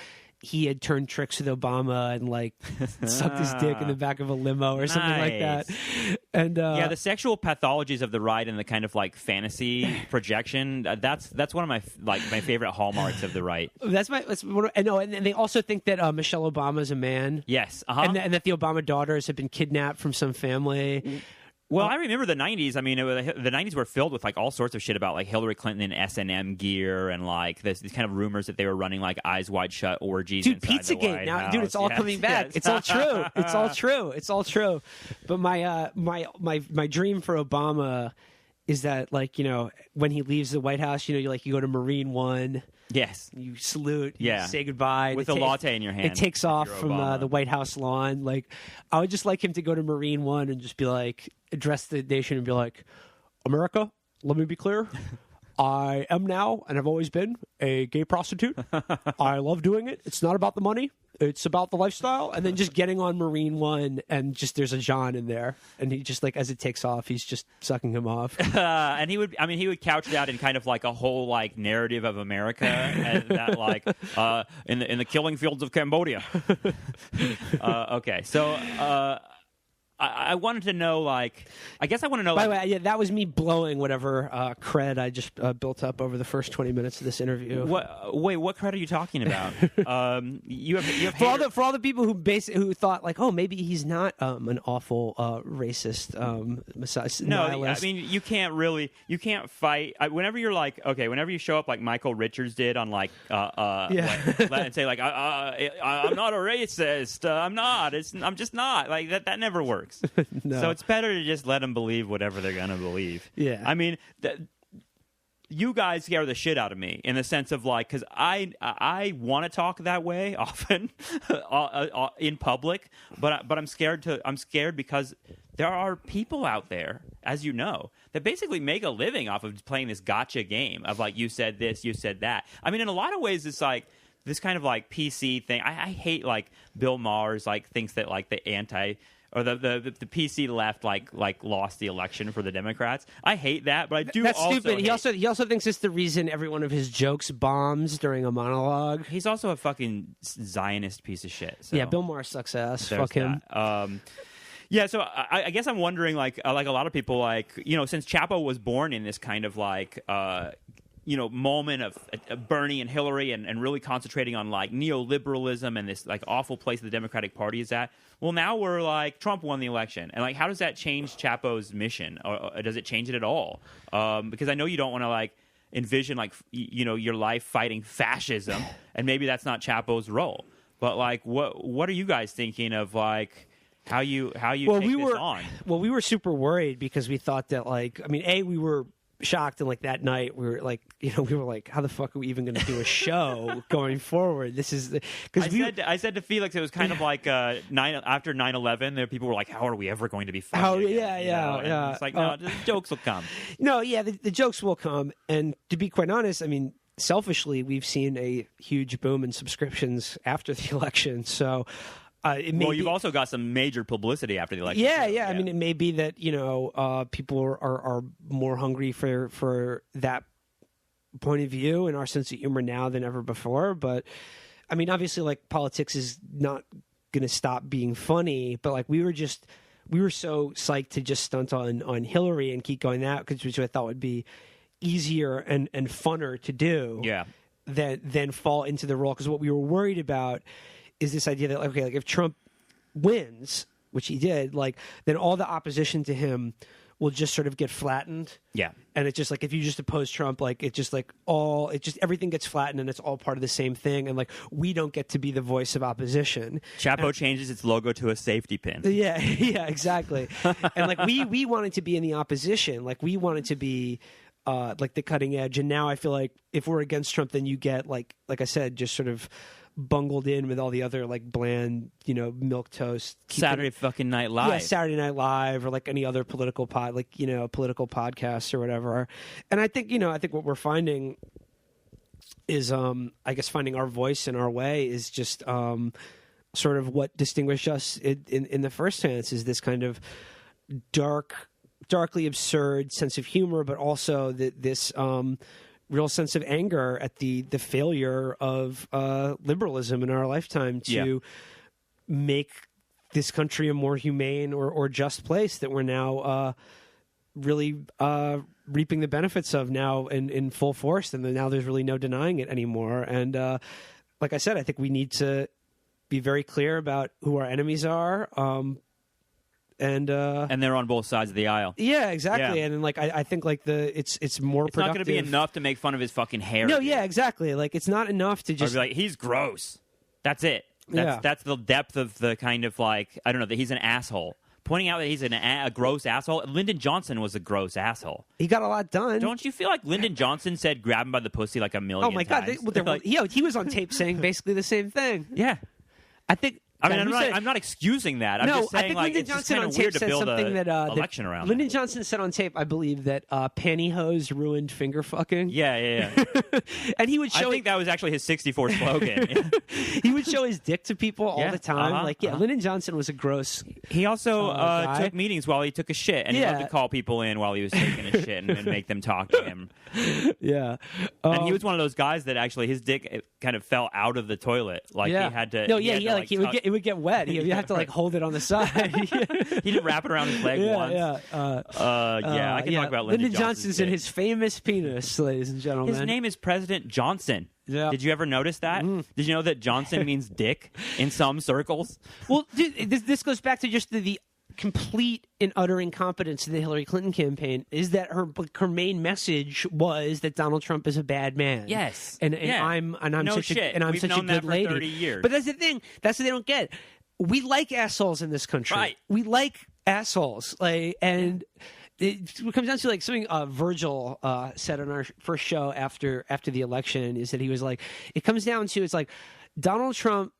He had turned tricks with Obama and like sucked his dick in the back of a limo or something like that. And the sexual pathologies of the right and the kind of like fantasy projection. That's one of my favorite hallmarks of the right. And they also think that Michelle Obama is a man. Yes, and that the Obama daughters have been kidnapped from some family. Well, I remember the 90s. I mean, the 90s were filled with like all sorts of shit about like Hillary Clinton and S&M gear and like these kind of rumors that they were running like Eyes Wide Shut orgies. Dude, inside the Pizzagate White now, House. dude, it's all coming back. It's all true. It's all true. It's all true. But my dream for Obama is that like when he leaves the White House, you go to Marine One. Yes. You salute, you say goodbye. With a latte in your hand. It takes off from the White House lawn. Like, I would just like him to go to Marine One and just be like, address the nation and be like, America, let me be clear. I am now, and I've always been, a gay prostitute. I love doing it. It's not about the money. It's about the lifestyle. And then just getting on Marine One, and just there's a John in there. And he just, like, as it takes off, he's just sucking him off. And he would couch that in kind of like a whole, like, narrative of America. And that, like, in the killing fields of Cambodia. Okay, so... I wanted to know, like, I guess I want to know. By the way, yeah, that was me blowing whatever cred I just built up over the first 20 minutes of this interview. What cred are you talking about? You have for all the people who thought like, oh, maybe he's not an awful racist nihilist. I mean, you can't fight. Whenever you're like, okay, whenever you show up like Michael Richards did on like, and say like, I'm not a racist. I'm just not. Like that never works. No. So it's better to just let them believe whatever they're going to believe. Yeah. I mean, you guys scare the shit out of me in the sense of like, because I want to talk that way often in public, but I'm scared because there are people out there, as you know, that basically make a living off of playing this gotcha game of like, you said this, you said that. I mean, in a lot of ways, it's like this kind of like PC thing. I hate like Bill Maher's like thinks that like the PC left like lost the election for the Democrats. I hate that, but I do. That's also stupid. He also thinks it's the reason every one of his jokes bombs during a monologue. He's also a fucking Zionist piece of shit. So. Yeah, Bill Maher sucks ass. Fuck him. Yeah, so I guess I'm wondering, like a lot of people, like, you know, since Chapo was born in this kind of like, you know, moment of Bernie and Hillary and really concentrating on like neoliberalism and this like awful place the Democratic Party is at. Well, now we're like Trump won the election, and like, how does that change Chapo's mission, or does it change it at all? Because I know you don't want to like envision like you know your life fighting fascism, and maybe that's not Chapo's role. But like, what are you guys thinking of like? How you take this on? Well, we were super worried because we thought that, like, I mean, we were shocked, and like that night we were like, you know, we were like, how the fuck are we even going to do a show going forward? This is because I said to Felix, it was kind of like after 9/11, there people were like, how are we ever going to be funny? Oh again? yeah. It's like, no, the jokes will come. No, yeah, the jokes will come, and to be quite honest, I mean, selfishly, we've seen a huge boom in subscriptions after the election, so. You've also got some major publicity after the election. Yeah. I mean, it may be that, you know, people are more hungry for that point of view and our sense of humor now than ever before. But I mean, obviously, like, politics is not going to stop being funny. But like, we were so psyched to just stunt on Hillary and keep going that, which I thought would be easier and funner to do. Yeah. Than fall into the role, because what we were worried about is this idea that, okay, like if Trump wins, which he did, like then all the opposition to him will just sort of get flattened. Yeah. And it's just like if you just oppose Trump, like everything gets flattened and it's all part of the same thing, and like we don't get to be the voice of opposition. Chapo changes its logo to a safety pin. Yeah, exactly. And like we wanted to be in the opposition, like we wanted to be like the cutting edge, and now I feel like if we're against Trump, then you get like I said, just sort of bungled in with all the other like bland, you know, milquetoast Saturday fucking Night Live. Yeah, Saturday Night Live, or like any other political political podcasts or whatever. And I think what we're finding is I guess finding our voice and our way is just sort of what distinguished us in the first chance, is this kind of darkly absurd sense of humor, but also this real sense of anger at the failure of liberalism in our lifetime to make this country a more humane or just place that we're now really reaping the benefits of now in full force, and now there's really no denying it anymore. And like I said, I think we need to be very clear about who our enemies are. And they're on both sides of the aisle. Yeah, exactly. Yeah. And like I think like it's more. It's not going to be enough to make fun of his fucking hair. No, yeah, exactly. Like it's not enough to just be like, he's gross. That's it. That's the depth of the kind of like, I don't know, that he's an asshole. Pointing out that he's a gross asshole. Lyndon Johnson was a gross asshole. He got a lot done. Don't you feel like Lyndon Johnson said "grab him by the pussy" like a million? Oh my times? God! He was on tape saying basically the same thing. Yeah, I think. I mean, I'm not excusing that. I'm just saying, I think like, Lyndon it's Johnson kind on of tape weird to said build something an that election around. Lyndon Johnson said on tape, I believe, that pantyhose ruined finger fucking. Yeah. And he would show. I think that was actually his '64 slogan. Yeah. He would show his dick to people all the time. Lyndon Johnson was a gross. He also took meetings while he took a shit, and he loved to call people in while he was taking a shit and make them talk to him. Yeah, and he was one of those guys that actually his dick kind of fell out of the toilet. Like he had to. No, like it would get wet. You have to like hold it on the side. He did wrap it around his leg once. I can talk about Lyndon Johnson's and his famous penis, ladies and gentlemen. His name is President Johnson. Yeah. Did you ever notice that? Did you know that Johnson means dick in some circles? Well, this goes back to just the complete and utter incompetence of the Hillary Clinton campaign. Is that her main message was that Donald Trump is a bad man? Yes, and I'm no such shit. I'm We've such known a good that for lady. 30 years. But that's the thing. That's what they don't get. We like assholes in this country. Right. We like assholes. it comes down to like something Virgil said on our first show after the election, is that he was like, it comes down to, it's like Donald Trump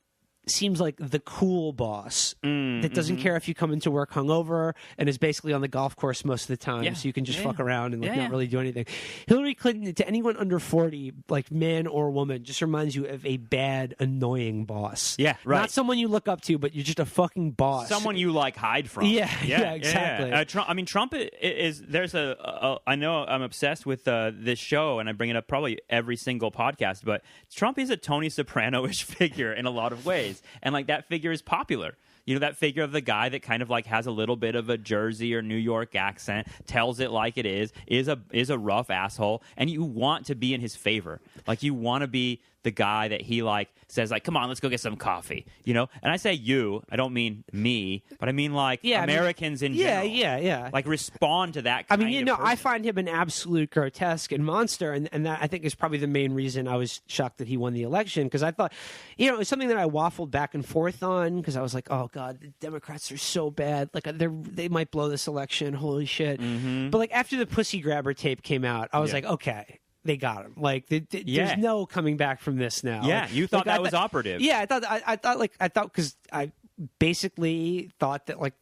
seems like the cool boss that doesn't care if you come into work hungover and is basically on the golf course most of the time, so you can just fuck around and not really do anything. Hillary Clinton, to anyone under 40, like man or woman, just reminds you of a bad, annoying boss. Yeah, right. Not someone you look up to, but you're just a fucking boss. Someone you like hide from. Yeah, exactly. Trump is there's I know I'm obsessed with this show, and I bring it up probably every single podcast, but Trump is a Tony Soprano-ish figure in a lot of ways. And like that figure is popular. You know, that figure of the guy that kind of like has a little bit of a Jersey or New York accent, tells it like it is a rough asshole, and you want to be in his favor. Like, you want to be the guy that he like says like, come on, let's go get some coffee, you know? And I say you, I don't mean me, but I mean like Americans in general. Yeah. Like, respond to that kind of person. I find him an absolute grotesque and monster, and that I think is probably the main reason I was shocked that he won the election, because I thought, you know, it was something that I waffled back and forth on, because I was like, oh God, the Democrats are so bad. Like, they might blow this election. Holy shit. Mm-hmm. But like after the pussy grabber tape came out, I was like, okay, they got him. Like, there's no coming back from this now. Yeah, you thought that was operative. Yeah, I thought because I basically thought that like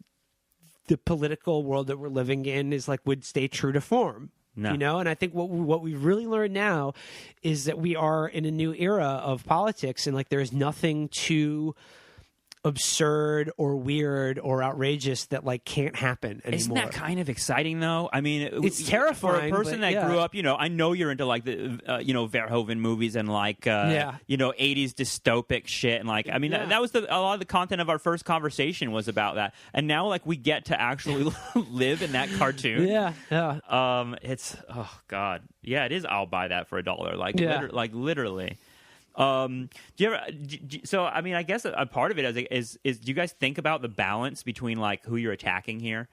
the political world that we're living in is like would stay true to form. No. You know, and I think what we've really learned now is that we are in a new era of politics, and like there is nothing too absurd or weird or outrageous that like can't happen anymore. Isn't that kind of exciting though? I mean, it's terrifying for a person that grew up. You know, I know you're into like the Verhoeven movies and like 80s dystopic shit, and like I mean that was a lot of the content of our first conversation was about that, and now like we get to actually live in that cartoon. It's oh god, yeah, it is. I'll buy that for $1. Like literally. Do you ever? So I mean, I guess a part of it is do you guys think about the balance between like who you're attacking here,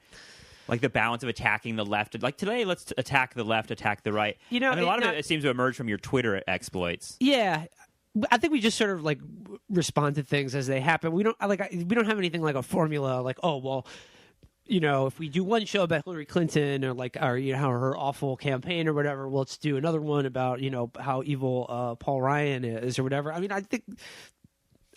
like the balance of attacking the left? Like today, let's attack the left, attack the right. You know, I mean, a lot of it seems to emerge from your Twitter exploits. Yeah. I think we just sort of like respond to things as they happen. We don't have anything like a formula. Like, oh well, you know, if we do one show about Hillary Clinton or like her awful campaign or whatever, well, let's do another one about, you know, how evil Paul Ryan is or whatever. I mean, I think,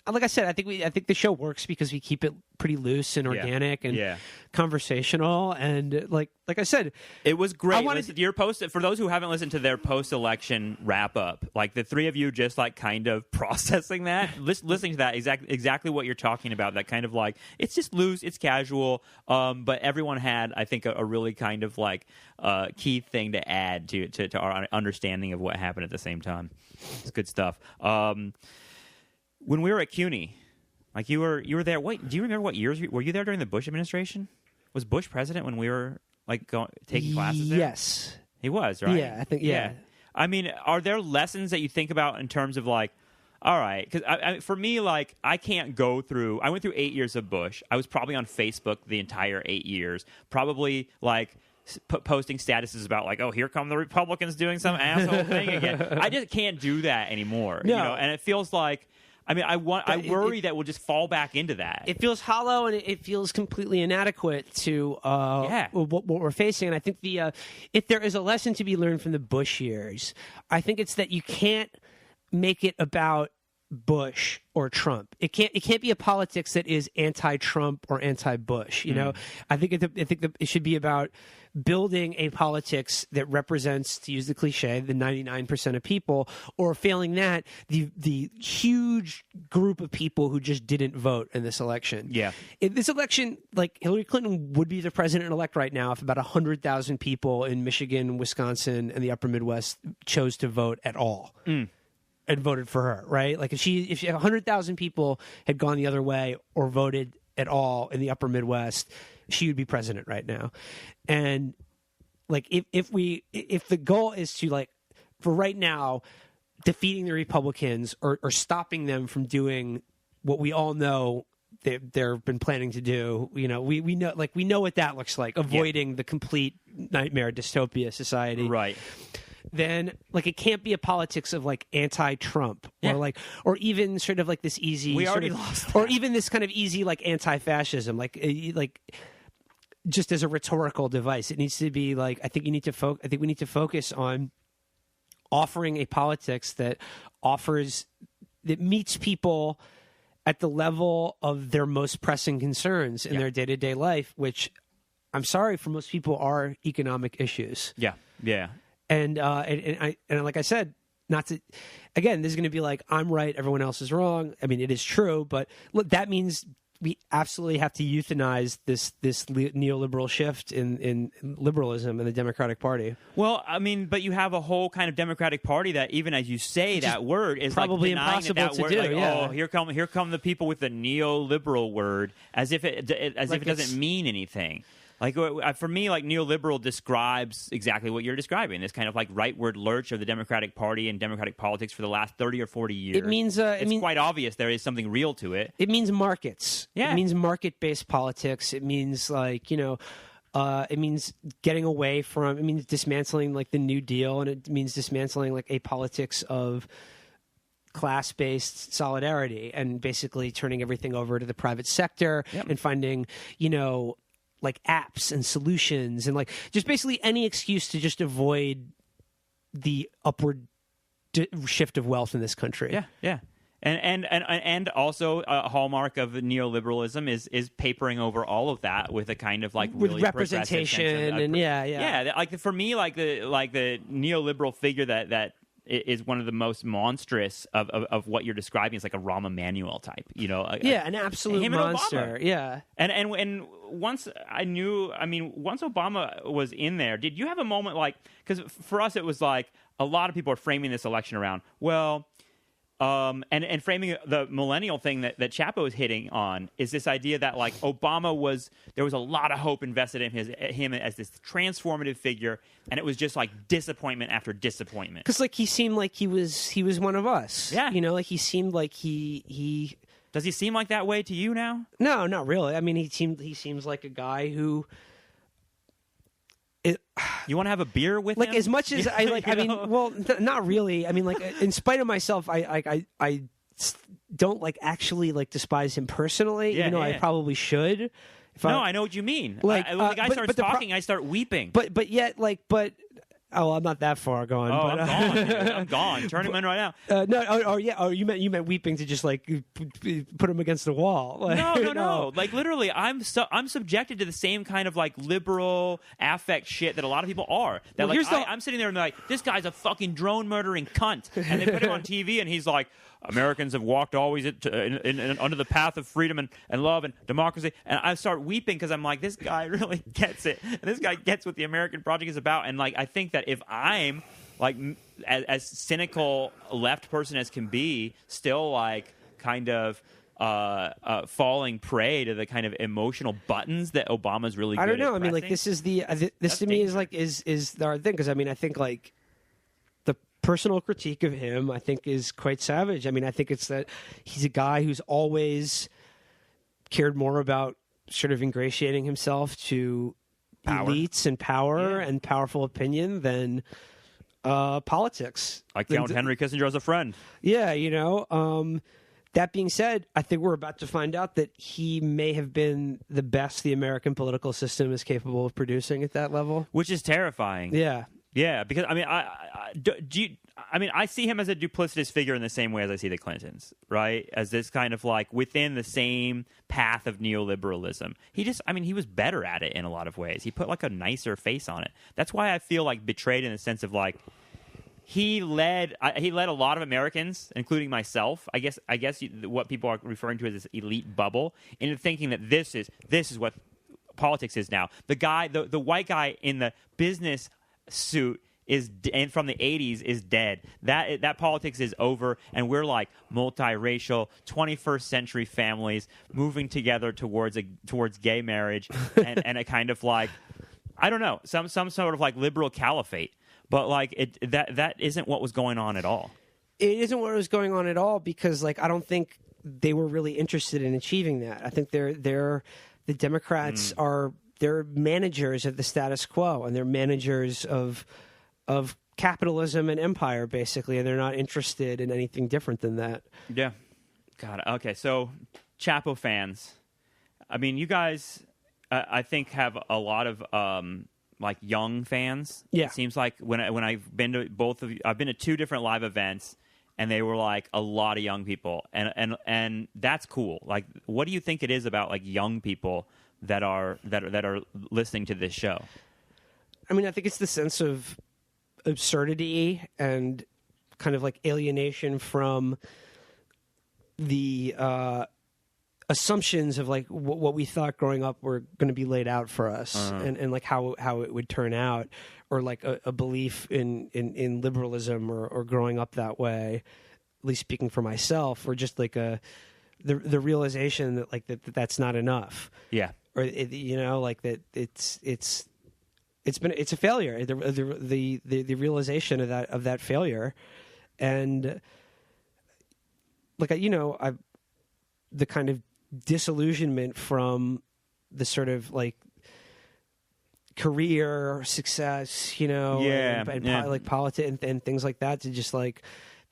like I said, I think the show works because we keep it pretty loose and organic and conversational. And like I said, it was great. Your post, for those who haven't listened to their post-election wrap-up, like the three of you just like kind of processing that, listening to that, exactly what you're talking about. That kind of like, it's just loose, it's casual, but everyone had, I think, a really kind of like key thing to add to our understanding of what happened at the same time. It's good stuff. When we were at CUNY, like you were there. Wait, do you remember what years were you there during the Bush administration? Was Bush president when we were like taking classes there? Yes, he was, right? Yeah, I think. Yeah. I mean, are there lessons that you think about in terms of like, all right, because for me, like I can't go through. I went through 8 years of Bush. I was probably on Facebook the entire 8 years. Probably like posting statuses about like, oh, here come the Republicans doing some asshole thing again. I just can't do that anymore. No. You know, and it feels like. I mean, I worry that we'll just fall back into that. It feels hollow and it feels completely inadequate to what we're facing. And I think if there is a lesson to be learned from the Bush years, I think it's that you can't make it about Bush or Trump. It can't be a politics that is anti-Trump or anti-Bush. You know, I think it should be about building a politics that represents, to use the cliche, the 99% of people, or failing that, the huge group of people who just didn't vote in this election. Yeah. In this election, like Hillary Clinton would be the president-elect right now if about 100,000 people in Michigan, Wisconsin, and the upper Midwest chose to vote at all. And voted for her, right? Like if 100,000 people had gone the other way or voted at all in the upper Midwest, she would be president right now. And like if the goal is to like for right now defeating the Republicans or stopping them from doing what we all know they've been planning to do, you know, we know what that looks like, avoiding the complete nightmare dystopia society, right? Then like it can't be a politics of like anti-Trump or even sort of like this easy lost that. Or even this kind of easy like anti-fascism like just as a rhetorical device. It needs to be like, I think we need to focus on offering a politics that meets people at the level of their most pressing concerns in their day-to-day life, which, I'm sorry, for most people are economic issues. Yeah. And like I said, not to, again, this is going to be like, I'm right, everyone else is wrong. I mean, it is true, but look, that means we absolutely have to euthanize this neoliberal shift in liberalism in the Democratic Party. Well, I mean, but you have a whole kind of Democratic Party that, even as you say that word, is probably like impossible that to word, do. like, Yeah. oh, here come the people with the neoliberal word, as if it doesn't mean anything. Like, for me, like, neoliberal describes exactly what you're describing, this kind of like rightward lurch of the Democratic Party and Democratic politics for the last 30 or 40 years. It means it's quite obvious there is something real to it. It means markets. Yeah. It means market-based politics. It means like, it means getting away from, it means dismantling like the New Deal, and it means dismantling like a politics of class-based solidarity and basically turning everything over to the private sector and finding, like apps and solutions and like just basically any excuse to just avoid the upward shift of wealth in this country. Yeah. And also a hallmark of neoliberalism is papering over all of that with a kind of like really with representation and like for me, like the neoliberal figure that is one of the most monstrous of what you're describing. Is like a Rahm Emanuel type, an absolute monster. Yeah. And once once Obama was in there, did you have a moment like, because for us it was like a lot of people are framing this election around, and framing the millennial thing that Chapo is hitting on is this idea that like there was a lot of hope invested in him as this transformative figure, and it was just like disappointment after disappointment. Because like he seemed like he was one of us. Yeah, like he seemed like he. Does he seem like that way to you now? No, not really. I mean, he seems like a guy who. You want to have a beer with him? As much as I like, not really. I mean, like, in spite of myself, I don't like actually like despise him personally. I probably should. I know what you mean. Like, when the guy starts talking, I start weeping. But yet, like, oh, I'm not that far gone. Oh, but, I'm gone. Dude. I'm gone. Turn him in right now. You meant weeping to just like put him against the wall. Like, no. Like literally, I'm subjected to the same kind of like liberal affect shit that a lot of people are. That I'm sitting there and like, this guy's a fucking drone murdering cunt, and they put him on TV, and he's like, Americans have walked always under the path of freedom and love and democracy. And I start weeping because I'm like, this guy really gets it. And this guy gets what the American project is about. And like, I think that if I'm like as cynical a left person as can be, still like kind of falling prey to the kind of emotional buttons that Obama's really good at. I don't know. I mean, pressing. like, this is this to me is like is the hard thing, because I mean, I think like personal critique of him, I think, is quite savage. I mean, I think it's that he's a guy who's always cared more about sort of ingratiating himself to elites and power and powerful opinion than politics. I count Henry Kissinger as a friend. Yeah, that being said, I think we're about to find out that he may have been the best the American political system is capable of producing at that level. Which is terrifying. Yeah. Yeah, because I mean, I see him as a duplicitous figure in the same way as I see the Clintons, right? As this kind of like within the same path of neoliberalism. He was better at it in a lot of ways. He put like a nicer face on it. That's why I feel like betrayed in the sense of like he led a lot of Americans, including myself. I guess what people are referring to as this elite bubble, into thinking that this is what politics is now. The white guy in the business suit and from the 80s is dead. That politics is over, and we're like multiracial 21st century families moving together towards gay marriage and a kind of like, I don't know, some sort of like liberal caliphate. But like that isn't what was going on at all. It isn't what was going on at all, because like I don't think they were really interested in achieving that. I think the Democrats they're managers of the status quo, and they're managers of capitalism and empire, basically, and they're not interested in anything different than that. Yeah. God. Okay. So, Chapo fans, I mean, you guys, I think have a lot of like young fans. Yeah. It seems like when I've been to I've been to 2 different live events, and they were like a lot of young people, and that's cool. Like, what do you think it is about like young people that are listening to this show? I mean, I think it's the sense of absurdity and kind of like alienation from the assumptions of like what we thought growing up were going to be laid out for us, and like how it would turn out, or like a belief in liberalism or growing up that way. At least speaking for myself, or just like the realization that like that's not enough. Yeah, or like that it's a failure. The realization of that failure, and like the kind of disillusionment from the sort of like career success, like politics and things like that, to just like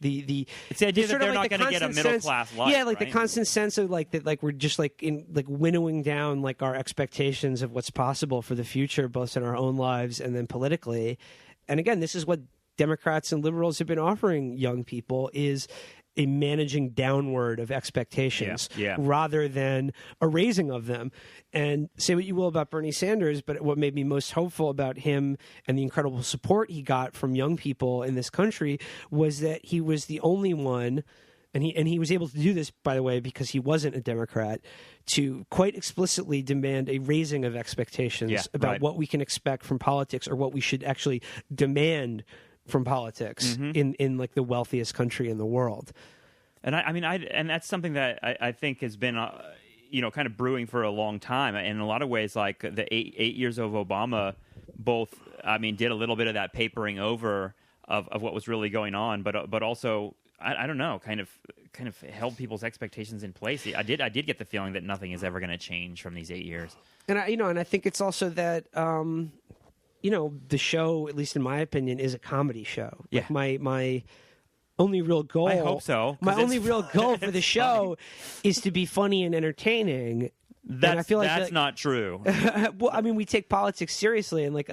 it's the idea that they're not going to get a middle class life. Yeah, like right? the constant sense of like that, like we're just like in like winnowing down like our expectations of what's possible for the future, both in our own lives and then politically. And again, this is what Democrats and liberals have been offering young people, is a managing downward of expectations rather than a raising of them. And say what you will about Bernie Sanders, but what made me most hopeful about him and the incredible support he got from young people in this country was that he was the only one, and he was able to do this, by the way, because he wasn't a Democrat, to quite explicitly demand a raising of expectations about what we can expect from politics, or what we should actually demand from politics in like the wealthiest country in the world. And and that's something that I think has been kind of brewing for a long time. And in a lot of ways, like the eight years of Obama, both did a little bit of that papering over of what was really going on, but also I don't know, kind of held people's expectations in place. I did get the feeling that nothing is ever going to change from these 8 years. And I think it's also that the show, at least in my opinion, is a comedy show. Yeah. Like my only real goal. I hope so. My only real goal for the show is to be funny and entertaining. That's, and I feel like that's not true. Well, I mean, we take politics seriously, and like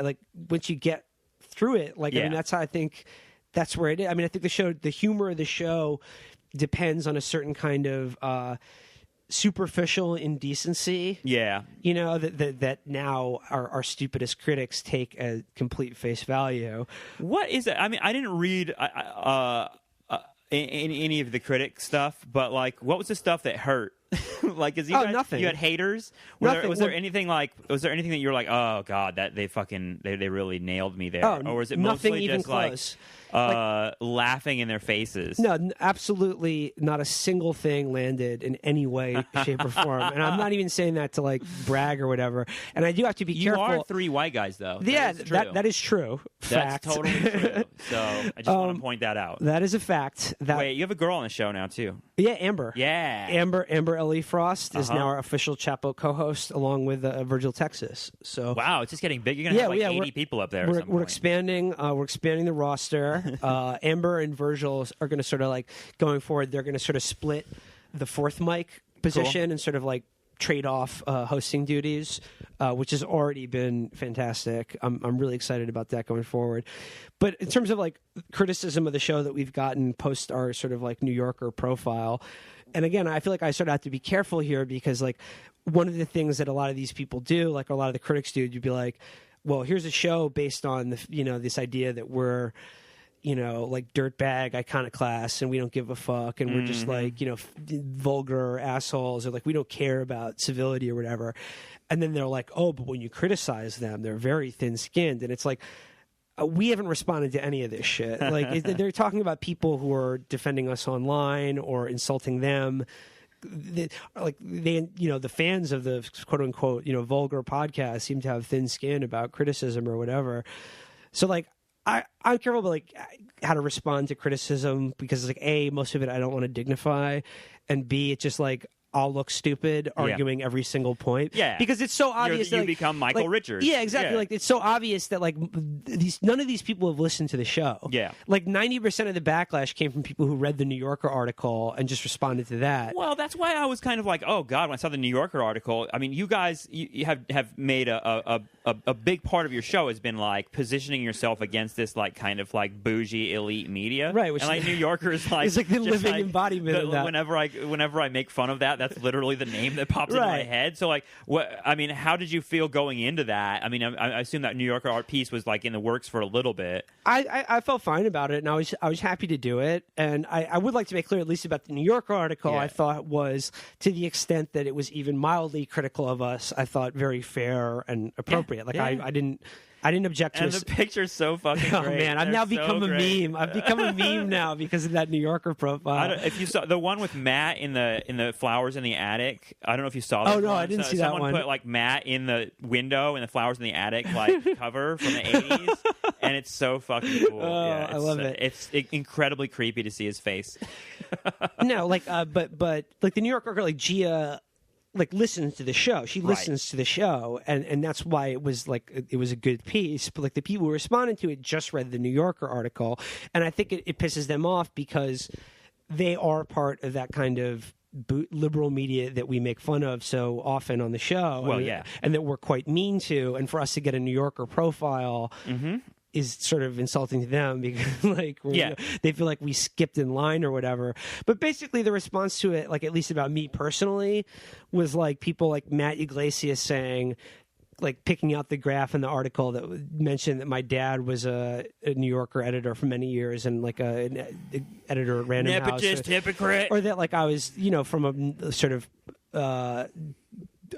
once you get through it, I mean, that's how I think that's where it is. I mean, I think the humor of the show depends on a certain kind of superficial indecency. Yeah. That now our stupidest critics take as complete face value. What is it? I mean, I didn't read any of the critic stuff, but like, what was the stuff that hurt? Like, nothing. You had haters. Was there anything that you were like, oh god, that they really nailed me there? Or was it nothing mostly even just close? laughing in their faces? No, absolutely not a single thing landed in any way, shape, or form. And I'm not even saying that to like brag or whatever. And I do have to be careful. You are 3 white guys, though. Yeah, that is true. Fact. That's totally true. So I just want to point that out. That is a fact. Wait, you have a girl on the show now too. Yeah, Amber. Yeah, Amber Ellie Frost is now our official Chapo co-host, along with Virgil Texas. So wow, it's just getting big. You're gonna have like 80 people up there. We're expanding. We're expanding the roster. Amber and Virgil are going to sort of like going forward. They're going to sort of split the 4th mic position and sort of like trade off hosting duties, which has already been fantastic. I'm really excited about that going forward. But in terms of like criticism of the show that we've gotten post our sort of like New Yorker profile, and again, I feel like I sort of have to be careful here, because like one of the things that a lot of these people do, like a lot of the critics do, you'd be like, well, here's a show based on this idea that we're like dirtbag iconoclasts, and we don't give a fuck, and we're just like, vulgar assholes, or like we don't care about civility or whatever. And then they're like, oh, but when you criticize them, they're very thin-skinned. And it's like, we haven't responded to any of this shit. Like they're talking about people who are defending us online or insulting them. The fans of the quote unquote, vulgar podcast seem to have thin skin about criticism or whatever. So like, I'm careful about like how to respond to criticism, because it's like, A, most of it I don't want to dignify, and B, it's just like I'll look stupid arguing every single point. Yeah, because it's so obvious. You become Michael Richards. Yeah, exactly. Yeah. Like it's so obvious that like none of these people have listened to the show. Yeah, like 90% of the backlash came from people who read the New Yorker article and just responded to that. Well, that's why I was kind of like, oh God, when I saw the New Yorker article. I mean, you guys you have made a big part of your show has been like positioning yourself against this like kind of like bougie elite media, right? Which and like New Yorker is like it's like the living embodiment of that. Whenever I make fun of that, that's literally the name that pops into my head. So like, I mean, how did you feel going into that? I mean, I assume that New Yorker art piece was like in the works for a little bit. I felt fine about it, and I was happy to do it. And I would like to make clear, at least about the New Yorker article, I thought was, to the extent that it was even mildly critical of us, I thought very fair and appropriate. Like I didn't object to it. And the picture's so fucking great. Oh man, I've now become a meme. I've become a meme now because of that New Yorker profile. If you saw the one with Matt in the flowers in the attic, I don't know if you saw that. Oh no, one. I didn't see that one. Someone put like Matt in the window and the flowers in the attic like cover from the 80s, and it's so fucking cool. Oh, I love it. It's incredibly creepy to see his face. No, like but like the New Yorker, like Gia, like listens to the show. She listens to the show, and that's why it was like it was a good piece. But like the people who responded to it just read the New Yorker article, and I think it pisses them off because they are part of that kind of liberal media that we make fun of so often on the show. Well, and that we're quite mean to. And for us to get a New Yorker profile. Mm-hmm. Is sort of insulting to them because like they feel like we skipped in line or whatever. But basically the response to it, like at least about me personally, was like people like Matt Iglesias saying, like picking out the graph in the article that mentioned that my dad was a New Yorker editor for many years and like an editor at Random House. Nepotist hypocrite. Or that like I was, from a sort of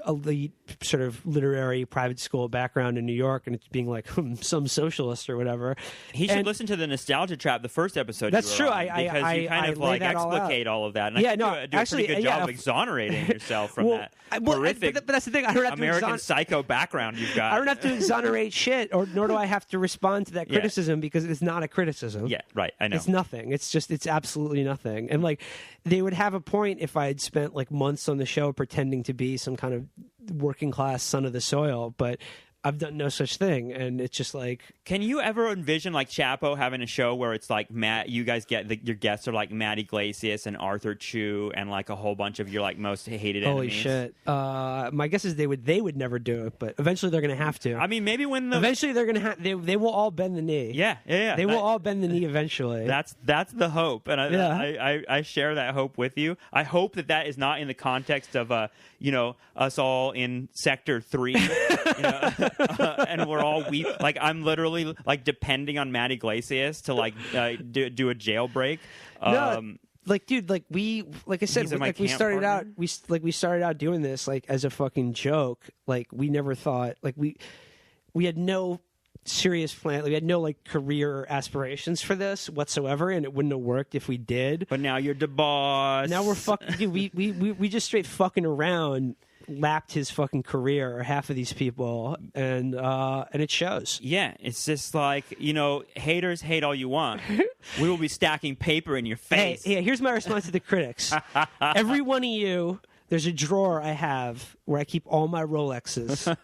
elite sort of literary private school background in New York, and it's being like some socialist or whatever. He should listen to the Nostalgia Trap, the first episode. That's true. Because you kind of like explicate all of that. And I think do a pretty good job of exonerating yourself from that horrific. But that's the thing. I don't have American Psycho background you've got. I don't have to exonerate shit, nor do I have to respond to that criticism because it's not a criticism. Yeah, right. I know. It's nothing. It's absolutely nothing. And like, they would have a point if I had spent like months on the show pretending to be some kind of working class son of the soil, but I've done no such thing, and it's just like... Can you ever envision, like, Chapo having a show where it's like, Matt, you guys get... your guests are like Matt Iglesias and Arthur Chu and like a whole bunch of your like most hated Holy enemies? Shit. My guess is they would never do it, but eventually they're going to have to. I mean, maybe when the... Eventually they're going to have... They will all bend the knee. Yeah. They will all bend the knee eventually. That's the hope, and I share that hope with you. I hope that is not in the context of, us all in Sector 3, and we're all weak. Like, I'm literally like depending on Matt Iglesias to like do a jailbreak. Like, dude, like I said, like we started out doing this like as a fucking joke. Like, we never thought, like we had no serious plan. Like, we had no like career aspirations for this whatsoever, and it wouldn't have worked if we did. But now you're the boss. Now we're fucking. Dude, we just straight fucking around. Lapped his fucking career, or half of these people, and it shows. Yeah, it's just like, haters hate all you want. We will be stacking paper in your face. Hey, here's my response to the critics. Every one of you, there's a drawer I have where I keep all my Rolexes,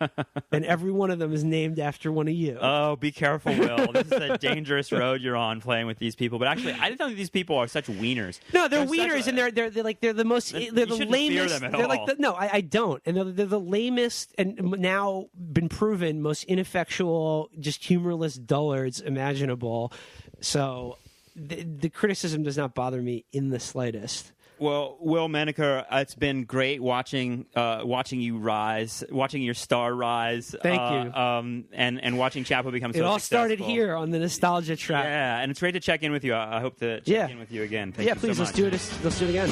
and every one of them is named after one of you. Oh, be careful, Will. This is a dangerous road you're on playing with these people. But actually, I don't think these people are such wieners. No, they're wieners, and they're the most they're the lamest. Fear them at all. I don't, and they're the lamest and now been proven most ineffectual, just humorless dullards imaginable. So the criticism does not bother me in the slightest. Well, Will Menaker, it's been great watching you rise, watching your star rise. Thank you. And watching Chapo become so successful. It all started here on the Nostalgia Trap. Yeah, and it's great to check in with you. I hope to check in with you again. Thank you so much. Please, let's do it again.